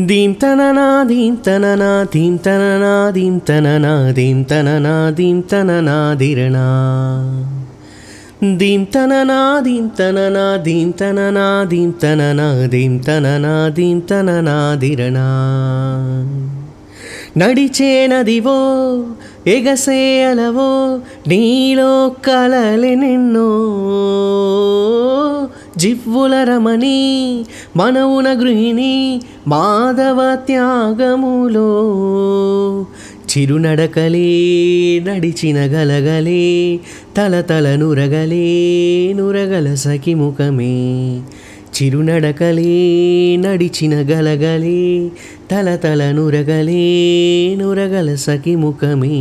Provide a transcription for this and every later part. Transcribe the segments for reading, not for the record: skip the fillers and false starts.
దీం తననా దీం తననా దీం తననా దీం తననా దీం తననా దీం తననా దిరణా దీం తననా దీం తననా దీం తననా దీం తననా దీం తననా దీం తననా దిరణా నడిచే నదివో ఎగసే అలవో నీలో కలలెనెన్నో జివ్వుల రమణి మనవున గృహిణి మాధవ త్యాగములో చిరునడకలే నడిచిన గలగలే తలతల నురగలే నురగల సఖి ముఖమే చిరునడకలే నడిచిన గలగలే తలతల నురగలే నురగల సఖి ముఖమే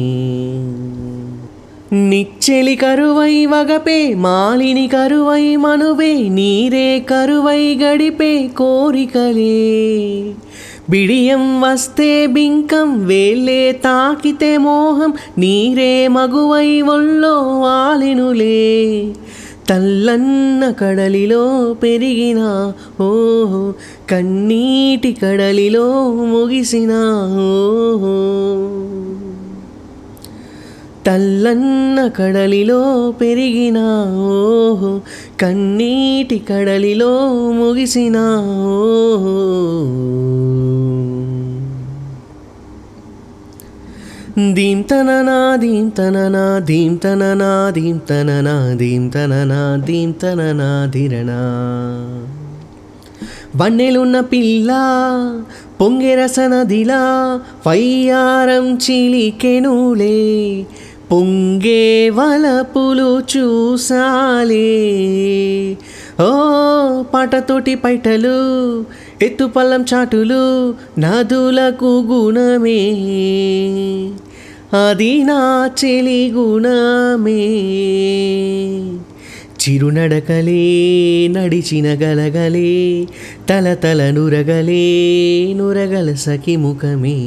నిచ్చెలి కరువై వగపే మాలిని కరువై మనువే నీరే కరువై గడిపే కోరికలే బిడియం వస్తే బింకం వేలే తాకితే మోహం నీరే మగువై ఒళ్ళో వాలినులే తల్లన్న కడలిలో పెరిగిన ఓహో కన్నీటి కడలిలో ముగిసిన ఓహో తల్లన్న కడలిలో పెరిగిన ఓహో కన్నీటి కడలిలో ముగిసిన ఓహో దీం తననా దీం తననా దీం తననా దీం తననా దీం తననా దీం తననా ధిరణా వన్నెలున్న పిల్ల పొంగెరసనదిలా వయ్యారం చిలికెనులే పొంగే వలపులు చూసాలే ఓ పాటతోటి పైటలు ఎత్తుపల్లం చాటులు నదులకు గుణమే అది నా చెలి గుణమే చిరునడకలే నడిచిన గలగలే తలతల నురగలే నురగల సఖి ముఖమే